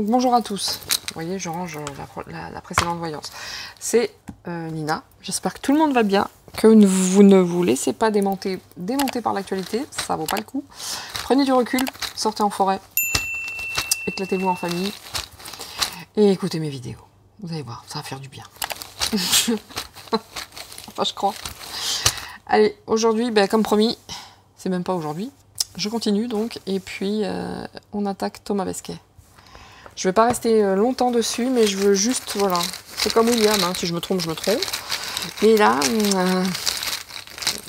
Donc bonjour à tous. Vous voyez, je range la précédente voyance. C'est Nina. J'espère que tout le monde va bien, que vous ne vous laissez pas démonter par l'actualité, ça vaut pas le coup. Prenez du recul, sortez en forêt, éclatez-vous en famille et écoutez mes vidéos. Vous allez voir, ça va faire du bien. Enfin, je crois. Allez, aujourd'hui, comme promis, c'est même pas aujourd'hui, je continue donc, et puis on attaque Thomas Pesquet. Je vais pas rester longtemps dessus, mais je veux juste, voilà, c'est comme William, hein, si je me trompe, je me trompe. Mais là,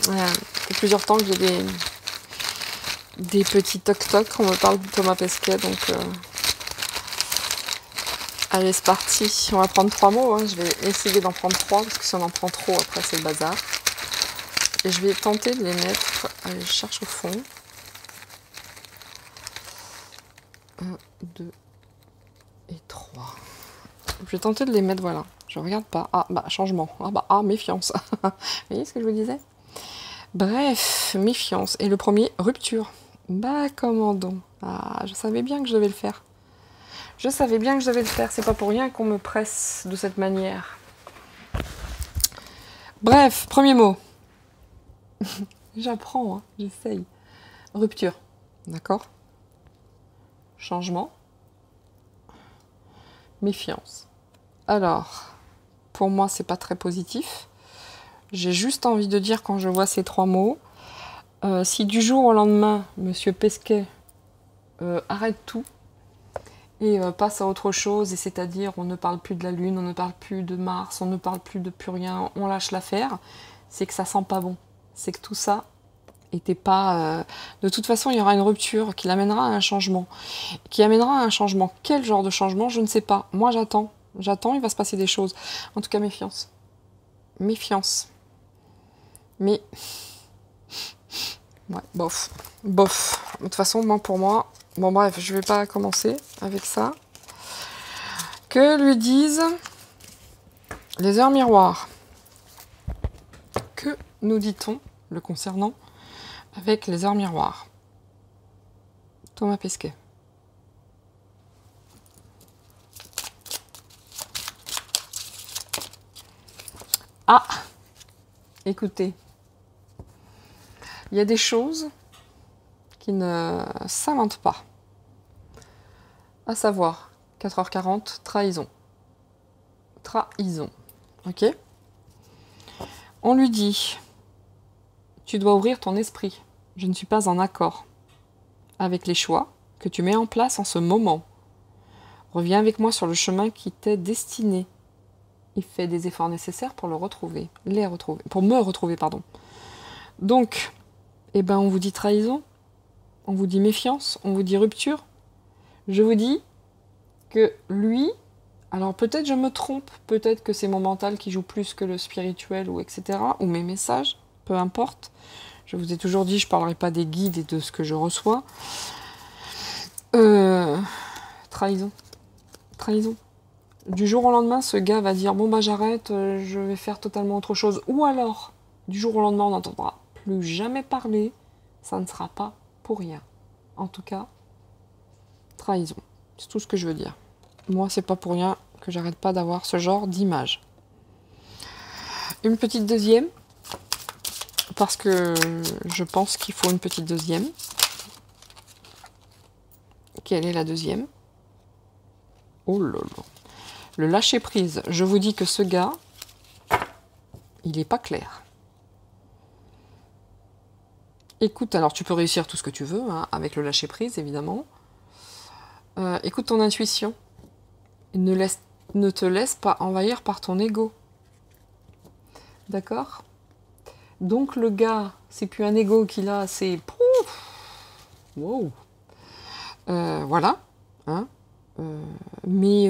ça fait plusieurs temps que j'ai des petits toc-toc, on me parle de Thomas Pesquet, donc allez, c'est parti. On va prendre 3 mots, hein. Je vais essayer d'en prendre 3, parce que si on en prend trop, après c'est le bazar. Et je vais tenter de les mettre, allez, je cherche au fond. 1, 2 et 3. Je vais tenter de les mettre, voilà. Je regarde pas. Ah, changement. Méfiance. Vous voyez ce que je vous disais? Bref, méfiance. Et le premier, rupture. Comment donc? Ah, je savais bien que je devais le faire. Je savais bien que je devais le faire. C'est pas pour rien qu'on me presse de cette manière. Bref, premier mot. J'apprends, hein, j'essaye. Rupture. D'accord? Changement. Méfiance. Alors, pour moi, c'est pas très positif. J'ai juste envie de dire, quand je vois ces 3 mots, si du jour au lendemain, Monsieur Pesquet arrête tout et passe à autre chose, et c'est-à-dire on ne parle plus de la Lune, on ne parle plus de Mars, on ne parle plus de plus rien, on lâche l'affaire, c'est que ça sent pas bon. C'est que tout ça était pas... De toute façon, il y aura une rupture qui l'amènera à un changement. Qui amènera à un changement. Quel genre de changement? Je ne sais pas. Moi, j'attends. J'attends, il va se passer des choses. En tout cas, méfiance. Méfiance. Mais... Ouais, bof. Bof. De toute façon, pour moi... Bon, bref, je vais pas commencer avec ça. Que lui disent les heures miroirs? Que nous dit-on le concernant avec les heures miroirs? Thomas Pesquet. Ah, écoutez, il y a des choses qui ne s'inventent pas. À savoir, 4h40, trahison. Trahison, ok? On lui dit, tu dois ouvrir ton esprit. Je ne suis pas en accord avec les choix que tu mets en place en ce moment. Reviens avec moi sur le chemin qui t'est destiné. Il fait des efforts nécessaires pour le retrouver, pour me retrouver, pardon. Donc, on vous dit trahison, on vous dit méfiance, on vous dit rupture. Je vous dis que lui, alors peut-être je me trompe, peut-être que c'est mon mental qui joue plus que le spirituel, ou etc., ou mes messages, peu importe. Je vous ai toujours dit, je ne parlerai pas des guides et de ce que je reçois. Trahison. Trahison. Du jour au lendemain, ce gars va dire, j'arrête, je vais faire totalement autre chose. Ou alors, du jour au lendemain, on n'entendra plus jamais parler. Ça ne sera pas pour rien. En tout cas, trahison. C'est tout ce que je veux dire. Moi, c'est pas pour rien que j'arrête pas d'avoir ce genre d'image. Une petite deuxième, parce que je pense qu'il faut une petite deuxième. Quelle est la deuxième? Oh là là. Le lâcher-prise. Je vous dis que ce gars, il n'est pas clair. Écoute, alors tu peux réussir tout ce que tu veux, hein, avec le lâcher-prise, évidemment. Écoute ton intuition. Ne te laisse pas envahir par ton ego. D'accord? Donc le gars, c'est plus un ego qu'il a, c'est... Wow. Voilà. Hein? Mais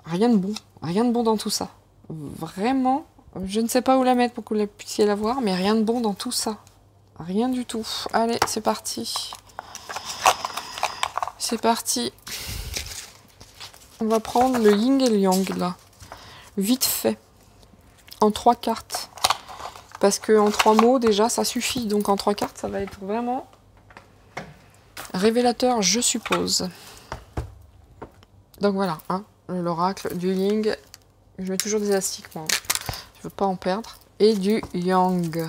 rien de bon. Rien de bon dans tout ça. Vraiment, je ne sais pas où la mettre pour que vous puissiez la voir, mais rien de bon dans tout ça. Rien du tout. Allez, c'est parti. C'est parti. On va prendre le yin et le yang, là. Vite fait. En 3 cartes. Parce que en 3 mots, déjà, ça suffit. Donc en 3 cartes, ça va être vraiment Révélateur, je suppose. Donc voilà, hein, l'oracle du Ying. Je mets toujours des élastiques, moi. Je veux pas en perdre. Et du Yang,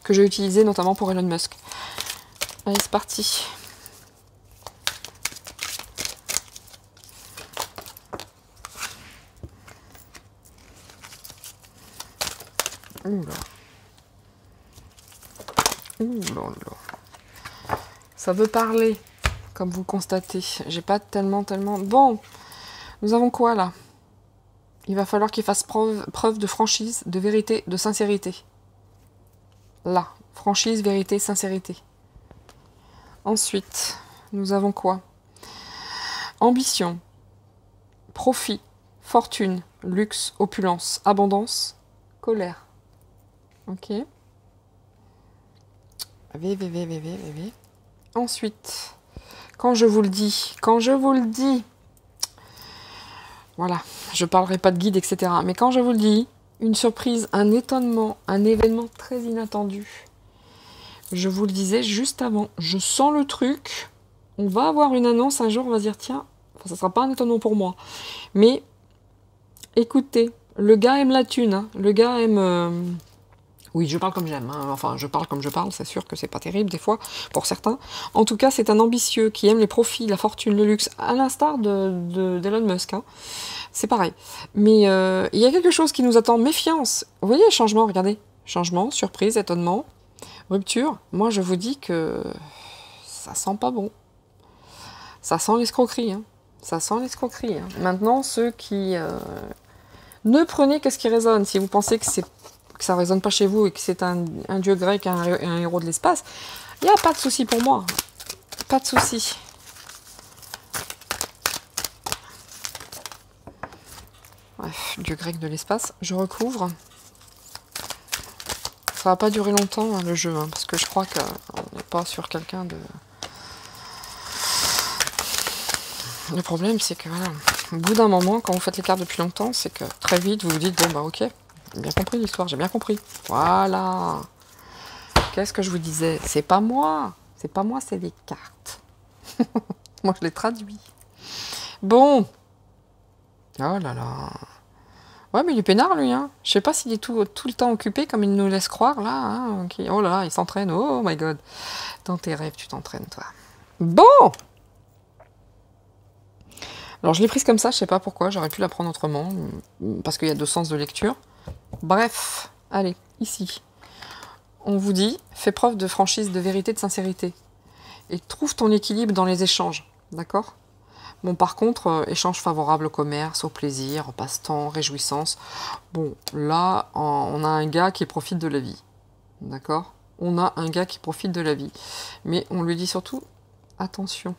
que j'ai utilisé notamment pour Elon Musk. Allez, c'est parti. Oula. Oula. Ça veut parler, comme vous le constatez. J'ai pas tellement... Bon, nous avons quoi là? Il va falloir qu'il fasse preuve de franchise, de vérité, de sincérité. Là, franchise, vérité, sincérité. Ensuite, nous avons quoi? Ambition, profit, fortune, luxe, opulence, abondance, colère. Ok. V. Ensuite, quand je vous le dis, voilà, je parlerai pas de guide, etc. Mais quand je vous le dis, une surprise, un étonnement, un événement très inattendu. Je vous le disais juste avant, je sens le truc, on va avoir une annonce un jour, on va se dire, tiens, ça sera pas un étonnement pour moi. Mais, écoutez, le gars aime la thune, hein. Le gars aime... Oui, je parle comme j'aime, hein. Enfin, je parle comme je parle, c'est sûr que c'est pas terrible des fois, pour certains. En tout cas, c'est un ambitieux qui aime les profits, la fortune, le luxe, à l'instar d'Elon Musk, hein. C'est pareil. Mais il y a quelque chose qui nous attend, méfiance. Vous voyez, changement, regardez. Changement, surprise, étonnement, rupture. Moi, je vous dis que ça sent pas bon. Ça sent l'escroquerie, hein. Ça sent l'escroquerie, hein. Maintenant, ceux qui... ne prenez que ce qui résonne. Si vous pensez que ça résonne pas chez vous et que c'est un dieu grec, un héros de l'espace, il n'y a pas de souci pour moi. Pas de souci. Bref, dieu grec de l'espace. Je recouvre. Ça va pas durer longtemps, hein, le jeu, hein, parce que je crois qu'on n'est pas sur quelqu'un de... Le problème, c'est que, voilà, au bout d'un moment, quand vous faites les cartes depuis longtemps, c'est que très vite, vous vous dites, bon, bah ok, j'ai bien compris l'histoire, j'ai bien compris. Voilà. Qu'est-ce que je vous disais? C'est pas moi, c'est les cartes. Moi, je les traduis. Bon. Oh là là. Ouais, mais il est peinard, lui, hein. Je sais pas s'il est tout le temps occupé, comme il nous laisse croire, là. Hein. Okay. Oh là là, il s'entraîne. Oh my god. Dans tes rêves, tu t'entraînes, toi. Bon. Alors, je l'ai prise comme ça, je sais pas pourquoi. J'aurais pu la prendre autrement, parce qu'il y a deux sens de lecture. Bref. Allez, ici. On vous dit, fais preuve de franchise, de vérité, de sincérité. Et trouve ton équilibre dans les échanges. D'accord ? Bon, par contre, échange favorable au commerce, au plaisir, au passe-temps, réjouissance. Bon, là, on a un gars qui profite de la vie. D'accord ? On a un gars qui profite de la vie. Mais on lui dit surtout, attention.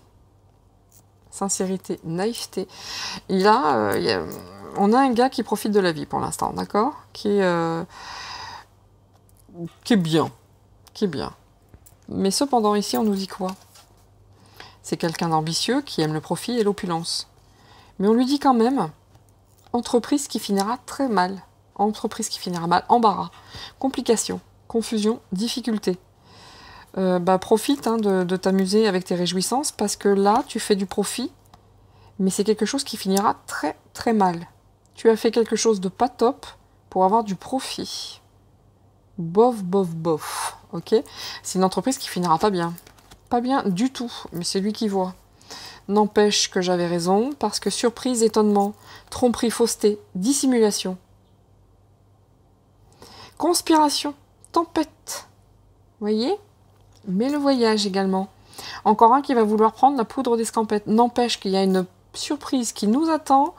Sincérité, naïveté. On a un gars qui profite de la vie pour l'instant, d'accord ? Qui est bien. Qui est bien. Mais cependant, ici, on nous dit quoi ? C'est quelqu'un d'ambitieux qui aime le profit et l'opulence. Mais on lui dit quand même, entreprise qui finira très mal. Entreprise qui finira mal, embarras, complications, confusion, difficulté. Profite de t'amuser avec tes réjouissances, parce que là, tu fais du profit, mais c'est quelque chose qui finira très très mal. Tu as fait quelque chose de pas top pour avoir du profit. Bof, bof, bof. Ok ? C'est une entreprise qui finira pas bien. Pas bien du tout, mais c'est lui qui voit. N'empêche que j'avais raison, parce que surprise, étonnement, tromperie, fausseté, dissimulation. Conspiration, tempête. Voyez ? Mais le voyage également. Encore un qui va vouloir prendre la poudre d'escampette. N'empêche qu'il y a une surprise qui nous attend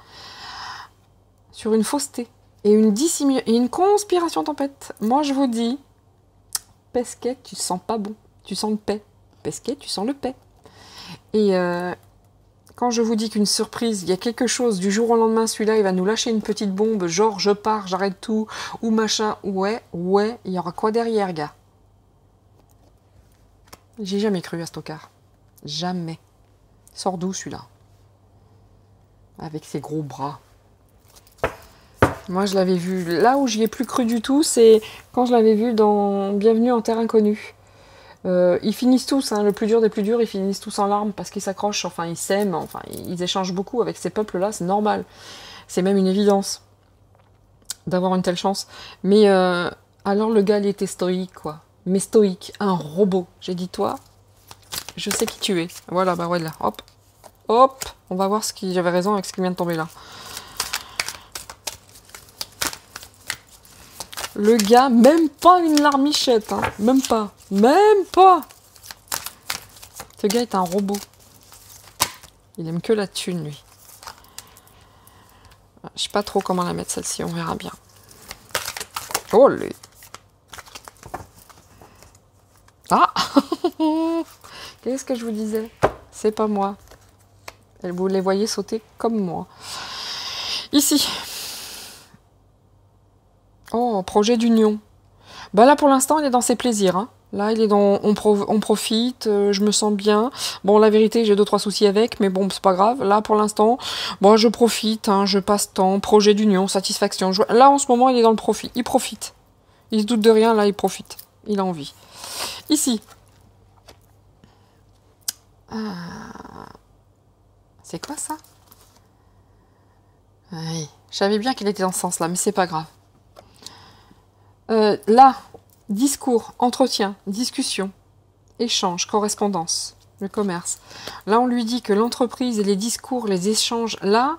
sur une fausseté et une conspiration tempête. Moi je vous dis, Pesquet, tu sens pas bon, tu sens le paix. Pesquet, tu sens le paix. Et quand je vous dis qu'une surprise, il y a quelque chose, du jour au lendemain, celui-là, il va nous lâcher une petite bombe, genre je pars, j'arrête tout, ou machin, ouais, il y aura quoi derrière, gars? J'ai jamais cru à Stockard. Jamais. Sort d'où celui-là? Avec ses gros bras. Moi, je l'avais vu. Là où j'y ai plus cru du tout, c'est quand je l'avais vu dans Bienvenue en Terre Inconnue. Ils finissent tous, hein, le plus dur des plus durs, ils finissent tous en larmes parce qu'ils s'accrochent, enfin ils s'aiment, enfin ils échangent beaucoup avec ces peuples-là, c'est normal. C'est même une évidence d'avoir une telle chance. Mais alors le gars, il était stoïque, quoi. Mais stoïque, un robot. J'ai dit, toi, je sais qui tu es. Voilà, bah voilà, hop, hop, on va voir ce qui... J'avais raison avec ce qui vient de tomber là. Le gars, même pas une larmichette, hein. Même pas. Même pas. Ce gars est un robot. Il aime que la thune, lui. Je sais pas trop comment la mettre, celle-ci, on verra bien. Oh, les... Ah. Qu'est-ce que je vous disais? C'est pas moi. Et vous les voyez sauter comme moi. Ici. Oh, projet d'union. Bah là, pour l'instant, il est dans ses plaisirs. Hein. Là, il est dans... On profite, je me sens bien. Bon, la vérité, j'ai 2-3 soucis avec, mais bon, c'est pas grave. Là, pour l'instant, bon, je profite, hein, je passe temps, projet d'union, satisfaction. Là, en ce moment, il est dans le profit. Il profite. Il se doute de rien, là, il profite. Il a envie. Ici. C'est quoi, ça? Oui, je savais bien qu'il était dans ce sens-là, mais c'est pas grave. Là, discours, entretien, discussion, échange, correspondance, le commerce. Là, on lui dit que l'entreprise et les discours, les échanges, là,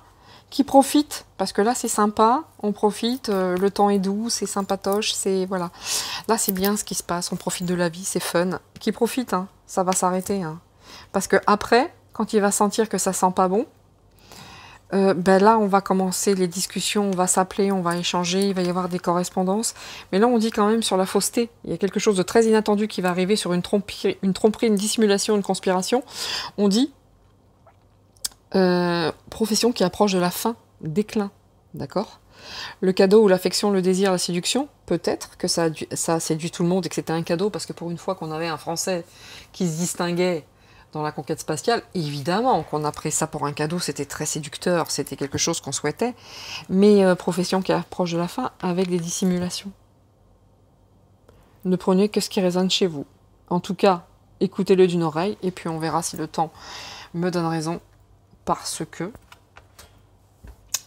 qui profitent, parce que là, c'est sympa, on profite, le temps est doux, c'est sympatoche, c'est... Voilà. Là, c'est bien ce qui se passe, on profite de la vie, c'est fun. Qui profite, hein, ça va s'arrêter. Hein. Parce que après, quand il va sentir que ça sent pas bon, ben là, on va commencer les discussions, on va s'appeler, on va échanger, il va y avoir des correspondances. Mais là, on dit quand même sur la fausseté. Il y a quelque chose de très inattendu qui va arriver sur une tromperie, une dissimulation, une conspiration. On dit profession qui approche de la fin, déclin. D'accord? Le cadeau ou l'affection, le désir, la séduction, peut-être que ça a séduit tout le monde et que c'était un cadeau, parce que pour une fois qu'on avait un Français qui se distinguait dans la conquête spatiale, évidemment qu'on a pris ça pour un cadeau, c'était très séducteur, c'était quelque chose qu'on souhaitait, mais profession qui approche de la fin avec des dissimulations. Ne prenez que ce qui résonne chez vous. En tout cas, écoutez-le d'une oreille, et puis on verra si le temps me donne raison, parce que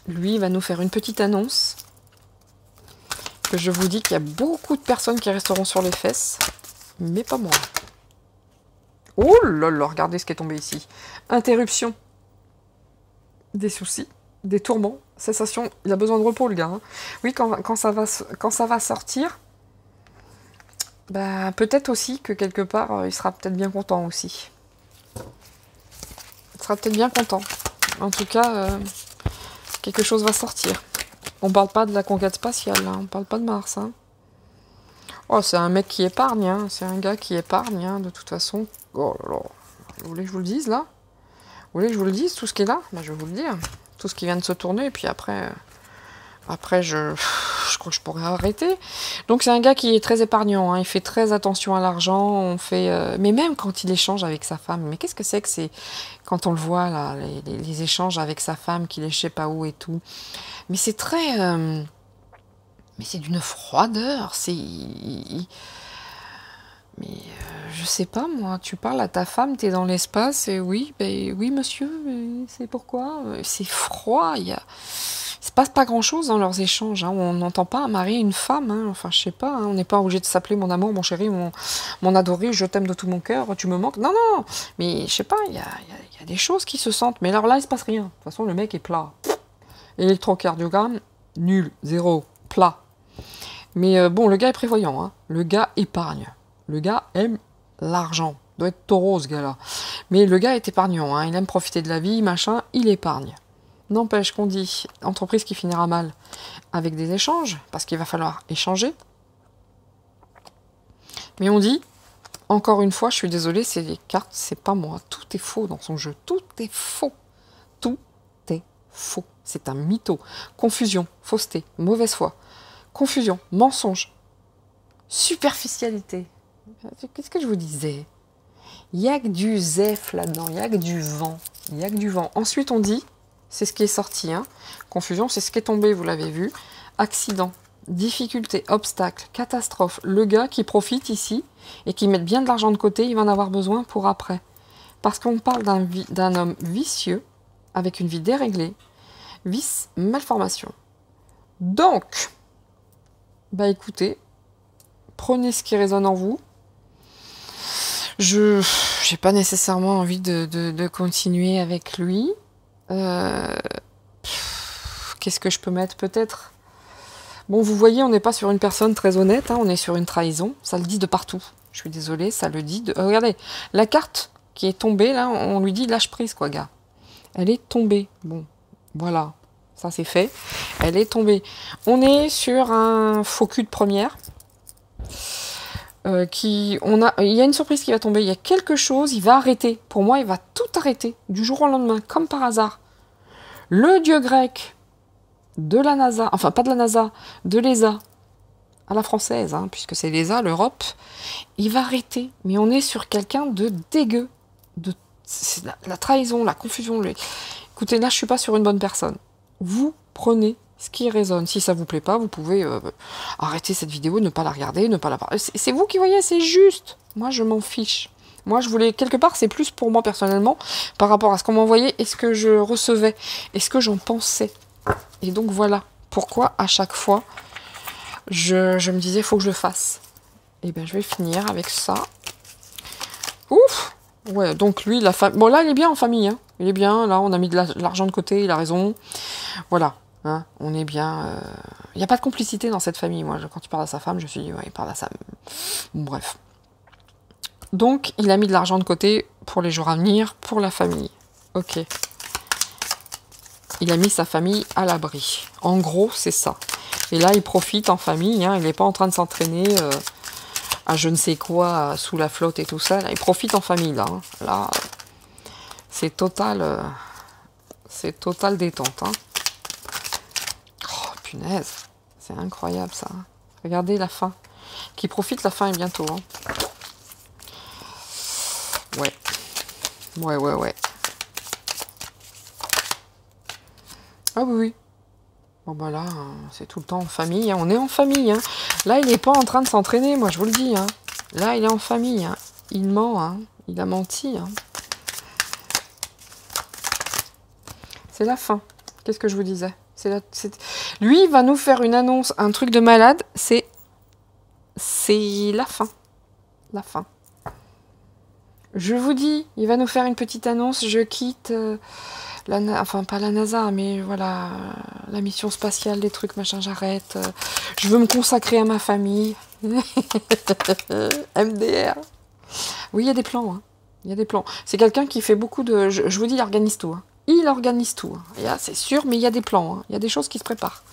lui va nous faire une petite annonce, que je vous dis qu'il y a beaucoup de personnes qui resteront sur les fesses, mais pas moi. Oh là là, regardez ce qui est tombé ici. Interruption. Des soucis, des tourments, cessation. Il a besoin de repos, le gars. Hein. Oui, quand ça va sortir, bah, peut-être aussi que quelque part, il sera peut-être bien content aussi. Il sera peut-être bien content. En tout cas, quelque chose va sortir. On parle pas de la conquête spatiale, hein. On parle pas de Mars. Hein. Oh, c'est un mec qui épargne, hein. C'est un gars qui épargne, hein, de toute façon. Oh là là. Vous voulez que je vous le dise, là? Vous voulez que je vous le dise, tout ce qui est là? Ben, je vais vous le dire. Tout ce qui vient de se tourner, et puis après je crois que je pourrais arrêter. Donc, c'est un gars qui est très épargnant, hein. Il fait très attention à l'argent, mais même quand il échange avec sa femme, mais qu'est-ce que c'est quand on le voit, là, les échanges avec sa femme, qu'il est je sais pas où et tout. Mais c'est très... mais c'est d'une froideur, mais je sais pas, moi, tu parles à ta femme, t'es dans l'espace, et oui, oui, monsieur, c'est pourquoi? C'est froid, il se passe pas grand-chose dans leurs échanges, hein. On n'entend pas un mari et une femme, hein. Enfin, je sais pas, hein. On n'est pas obligé de s'appeler mon amour, mon chéri, mon adoré, je t'aime de tout mon cœur, tu me manques. Non, non, mais je sais pas, il y a des choses qui se sentent, mais alors là, il se passe rien. De toute façon, le mec est plat. Électrocardiogramme, nul, zéro, plat. Mais bon, le gars est prévoyant, hein. Le gars épargne. Le gars aime l'argent. Doit être taureau, ce gars-là. Mais le gars est épargnant, hein. Il aime profiter de la vie, machin, il épargne. N'empêche qu'on dit entreprise qui finira mal avec des échanges, parce qu'il va falloir échanger. Mais on dit, encore une fois, je suis désolée, c'est les cartes, c'est pas moi. Tout est faux dans son jeu. Tout est faux. Tout est faux. C'est un mytho. Confusion, fausseté, mauvaise foi. Confusion, mensonge, superficialité. Qu'est-ce que je vous disais? Il n'y a que du zef là-dedans, il n'y a que du vent. Il n'y a que du vent. Ensuite, on dit, c'est ce qui est sorti, hein. Confusion, c'est ce qui est tombé, vous l'avez vu. Accident. difficulté, obstacle, catastrophe. Le gars qui profite ici et qui met bien de l'argent de côté, il va en avoir besoin pour après. Parce qu'on parle d'un homme vicieux, avec une vie déréglée, vice, malformation. Donc, bah écoutez, prenez ce qui résonne en vous. Je n'ai pas nécessairement envie de continuer avec lui. Qu'est-ce que je peux mettre peut-être? Bon, vous voyez, on n'est pas sur une personne très honnête, hein, on est sur une trahison. Ça le dit de partout. Je suis désolée, ça le dit. Regardez, la carte qui est tombée, là, on lui dit lâche prise, quoi, gars. Elle est tombée. Bon, voilà. Ça, c'est fait. Elle est tombée. On est sur un faux cul de première. Il y a une surprise qui va tomber. Il y a quelque chose, il va arrêter. Pour moi, il va tout arrêter. Du jour au lendemain, comme par hasard. Le dieu grec de la NASA, enfin pas de la NASA, de l'ESA, à la française, hein, puisque c'est l'ESA, l'Europe, il va arrêter. Mais on est sur quelqu'un de dégueu. C'est la trahison, la confusion. Écoutez, là, je suis pas sur une bonne personne. Vous prenez ce qui résonne. Si ça vous plaît pas, vous pouvez arrêter cette vidéo, ne pas la regarder, ne pas la parler. C'est vous qui voyez, c'est juste. Moi, je m'en fiche. Moi, je voulais, quelque part, c'est plus pour moi personnellement, par rapport à ce qu'on m'envoyait et ce que je recevais, et ce que j'en pensais. Et donc, voilà pourquoi, à chaque fois, je me disais, faut que je le fasse. Et bien, je vais finir avec ça. Ouf! Ouais, donc lui, la famille... Bon, là, il est bien en famille, hein. Il est bien, là, on a mis de l'argent de côté, il a raison. Voilà, hein, on est bien... Il n'y a pas de complicité dans cette famille, moi. Quand il parle à sa femme, je me suis dit, ouais, il parle à sa... Bon, bref. Donc, il a mis de l'argent de côté pour les jours à venir, pour la famille. Ok. Il a mis sa famille à l'abri. En gros, c'est ça. Et là, il profite en famille, hein, il n'est pas en train de s'entraîner à je ne sais quoi, sous la flotte et tout ça. Là, il profite en famille, là. Hein. Là, c'est total détente. Hein. Oh, punaise. C'est incroyable, ça. Regardez la fin. Qui profite, la fin est bientôt. Hein. Ouais. Ouais. Ah oui. Bon bah là, c'est tout le temps en famille. Hein. On est en famille. Hein. Là, il n'est pas en train de s'entraîner, moi, je vous le dis. Hein. Là, il est en famille. Hein. Il ment. Hein. Il a menti. Hein. C'est la fin. Qu'est-ce que je vous disais? Lui, il va nous faire une annonce, un truc de malade. C'est la fin. La fin. Je vous dis, il va nous faire une petite annonce. Je quitte... enfin, pas la NASA, mais voilà, la mission spatiale, des trucs, machin, j'arrête. Je veux me consacrer à ma famille. MDR. Oui, il y a des plans. Hein. Il y a des plans. C'est quelqu'un qui fait beaucoup de... Je vous dis, il organise tout. Hein. Il organise tout. Hein. C'est sûr, mais il y a des plans. Hein. Il y a des choses qui se préparent.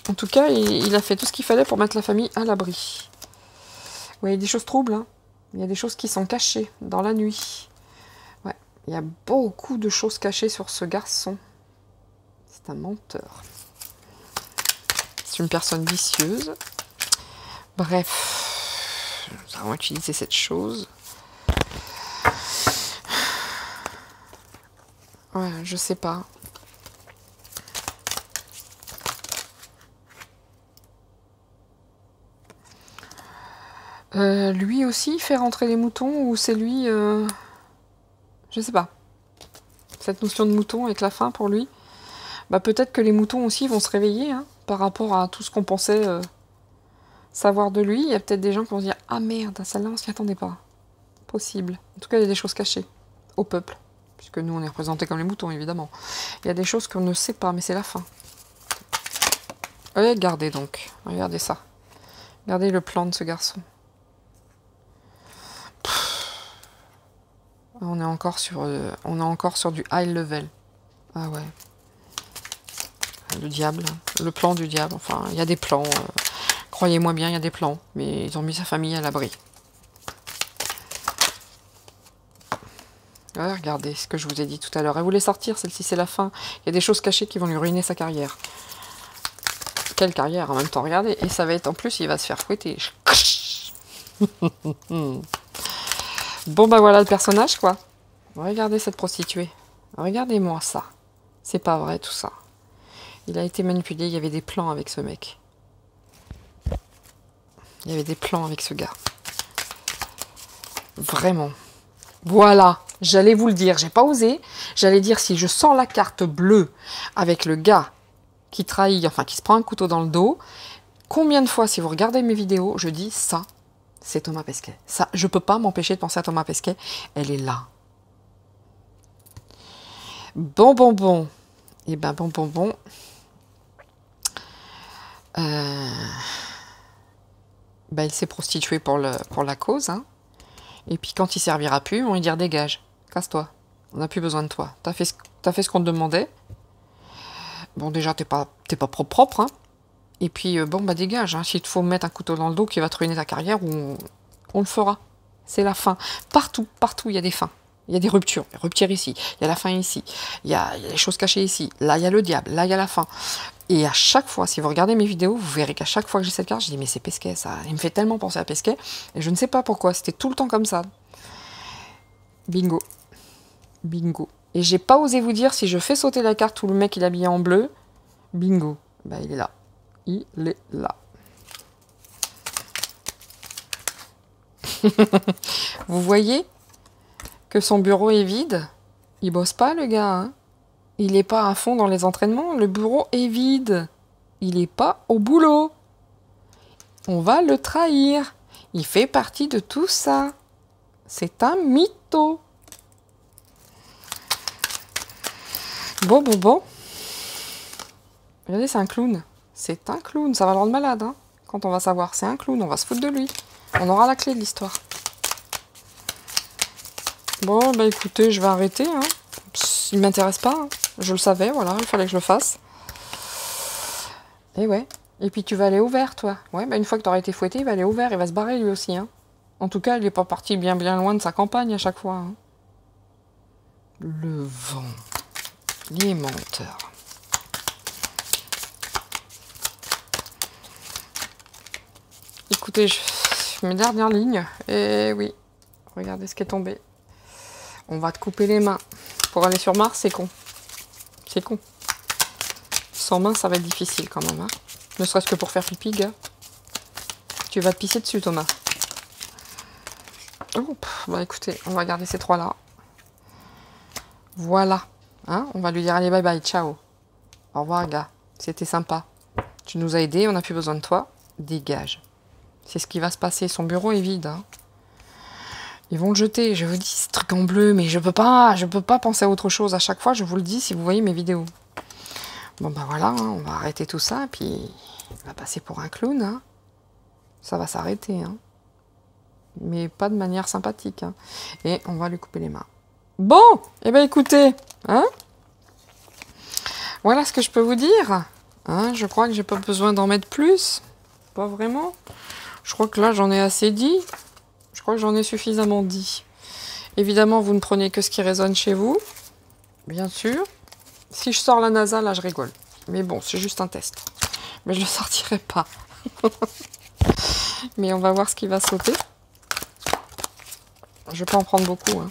En tout cas, il a fait tout ce qu'il fallait pour mettre la famille à l'abri. Oui, il y a des choses troubles. Hein. Il y a des choses qui sont cachées dans la nuit. Ouais, il y a beaucoup de choses cachées sur ce garçon. C'est un menteur. C'est une personne vicieuse. Bref, nous allons utiliser cette chose. Ouais, je sais pas. Lui aussi, il fait rentrer les moutons ou c'est lui... Je sais pas. Cette notion de mouton avec la faim pour lui. Bah peut-être que les moutons aussi vont se réveiller hein, par rapport à tout ce qu'on pensait savoir de lui. Il y a peut-être des gens qui vont se dire « Ah merde, celle-là on s'y attendait pas. » Possible. En tout cas, il y a des choses cachées au peuple. Puisque nous, on est représentés comme les moutons, évidemment. Il y a des choses qu'on ne sait pas, mais c'est la fin. Regardez donc. Regardez ça. Regardez le plan de ce garçon. On est encore sur du high level. Ah ouais. Le diable. Le plan du diable. Enfin, il y a des plans. Croyez-moi bien, il y a des plans. Mais ils ont mis sa famille à l'abri. Ouais, regardez ce que je vous ai dit tout à l'heure. Elle voulait sortir, celle-ci, c'est la fin. Il y a des choses cachées qui vont lui ruiner sa carrière. Quelle carrière en même temps, regardez. Et ça va être en plus, il va se faire fouetter. Bon, bah voilà le personnage, quoi. Regardez cette prostituée. Regardez-moi ça. C'est pas vrai, tout ça. Il a été manipulé, il y avait des plans avec ce mec. Il y avait des plans avec ce gars. Vraiment. Voilà, j'allais vous le dire, j'ai pas osé. J'allais dire, si je sens la carte bleue avec le gars qui trahit, enfin qui se prend un couteau dans le dos, combien de fois, si vous regardez mes vidéos, je dis ça, c'est Thomas Pesquet. Ça, je peux pas m'empêcher de penser à Thomas Pesquet. Elle est là. Bon. Et ben bon. Ben, il s'est prostitué pour la cause, hein. Et puis quand il servira plus, on lui dire dégage, casse-toi, on n'a plus besoin de toi. T'as fait ce qu'on te demandait. Bon, déjà t'es pas propre, hein. Et puis bon bah dégage, hein. S'il te faut mettre un couteau dans le dos qui va te ruiner ta carrière, on le fera. C'est la fin. Partout il y a des fins. Il y a des ruptures. Il y a rupture ici, il y a la fin ici, il y a les choses cachées ici. Là il y a le diable, là il y a la fin. Et à chaque fois, si vous regardez mes vidéos, vous verrez qu'à chaque fois que j'ai cette carte, je dis mais c'est Pesquet ça. Il me fait tellement penser à Pesquet. Et je ne sais pas pourquoi, c'était tout le temps comme ça. Bingo. Et j'ai pas osé vous dire si je fais sauter la carte où le mec il est habillé en bleu. Bingo. Bah il est là. Il est là. Vous voyez que son bureau est vide. Il bosse pas le gars, hein. Il n'est pas à fond dans les entraînements, le bureau est vide. Il n'est pas au boulot. On va le trahir. Il fait partie de tout ça. C'est un mytho. Bon. Regardez, c'est un clown. C'est un clown, ça va le rendre malade, hein, quand on va savoir. C'est un clown, on va se foutre de lui. On aura la clé de l'histoire. Bon, bah écoutez, je vais arrêter, hein. Il m'intéresse pas, hein. Je le savais, voilà, il fallait que je le fasse. Et ouais. Et puis tu vas aller au vert, toi. Ouais, bah une fois que tu auras été fouetté, il va aller au vert, il va se barrer lui aussi, hein. En tout cas, il n'est pas parti bien loin de sa campagne à chaque fois, hein. Le vent. Les menteurs. Écoutez, mes dernières lignes. Et oui, regardez ce qui est tombé. On va te couper les mains. Pour aller sur Mars, c'est con. C'est con. Sans main, ça va être difficile quand même, hein. Ne serait-ce que pour faire pipi, gars. Tu vas te pisser dessus, Thomas. Oh, bah écoutez, on va garder ces trois-là. Voilà. Hein, on va lui dire allez, bye bye, ciao. Au revoir, gars. C'était sympa. Tu nous as aidés, on n'a plus besoin de toi. Dégage. C'est ce qui va se passer. Son bureau est vide, hein. Ils vont le jeter, je vous dis, ce truc en bleu, mais je peux pas penser à autre chose. À chaque fois, je vous le dis si vous voyez mes vidéos. Bon ben voilà, hein, on va arrêter tout ça, puis il va passer pour un clown, hein. Ça va s'arrêter, hein. Mais pas de manière sympathique, hein. Et on va lui couper les mains. Bon, eh ben écoutez, hein. Voilà ce que je peux vous dire. Hein, je crois que j'ai pas besoin d'en mettre plus. Pas vraiment. Je crois que là, j'en ai assez dit. Je crois que j'en ai suffisamment dit. Évidemment, vous ne prenez que ce qui résonne chez vous. Bien sûr. Si je sors la NASA, là, je rigole. Mais bon, c'est juste un test. Mais je ne le sortirai pas. Mais on va voir ce qui va sauter. Je vais pas en prendre beaucoup, hein.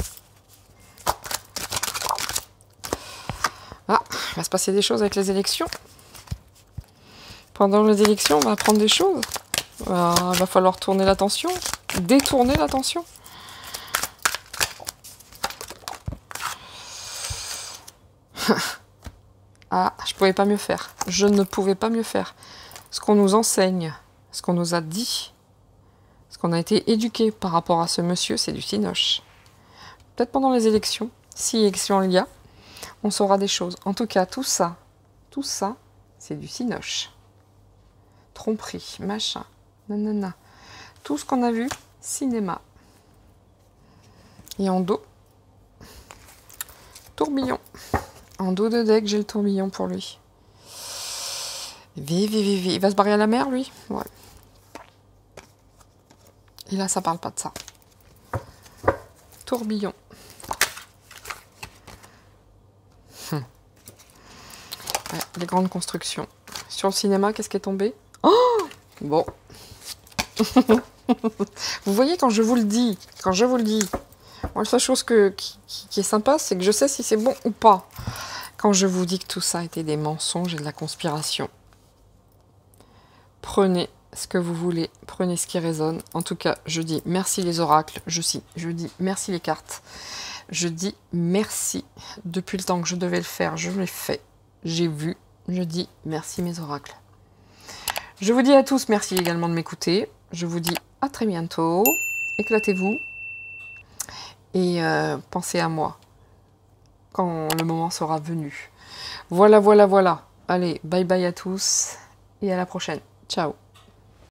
Ah, il va se passer des choses avec les élections. Pendant les élections, on va apprendre des choses. Il va falloir tourner l'attention. Détourner l'attention. Ah, je pouvais pas mieux faire. Je ne pouvais pas mieux faire. Ce qu'on nous enseigne, ce qu'on nous a dit, ce qu'on a été éduqué par rapport à ce monsieur, c'est du cinoche. Peut-être pendant les élections, si élection il y a, on saura des choses. En tout cas, tout ça, c'est du cinoche. Tromperie, machin, nanana. Tout ce qu'on a vu, cinéma. Et en dos, tourbillon. En dos de deck, j'ai le tourbillon pour lui. Vive. Il va se barrer à la mer, lui? Ouais. Et là, ça parle pas de ça. Tourbillon. Ouais, les grandes constructions. Sur le cinéma, qu'est-ce qui est tombé? Oh! Bon. Vous voyez, quand je vous le dis, moi, la seule chose qui est sympa, c'est que je sais si c'est bon ou pas. Quand je vous dis que tout ça était des mensonges et de la conspiration. Prenez ce que vous voulez, prenez ce qui résonne. En tout cas, je dis merci les oracles, je dis merci les cartes, je dis merci. Depuis le temps que je devais le faire, je l'ai fait, j'ai vu, je dis merci mes oracles. Je vous dis à tous merci également de m'écouter, je vous dis à très bientôt, éclatez-vous, et pensez à moi quand le moment sera venu. Voilà, voilà, voilà. Allez, bye bye à tous, et à la prochaine. Ciao.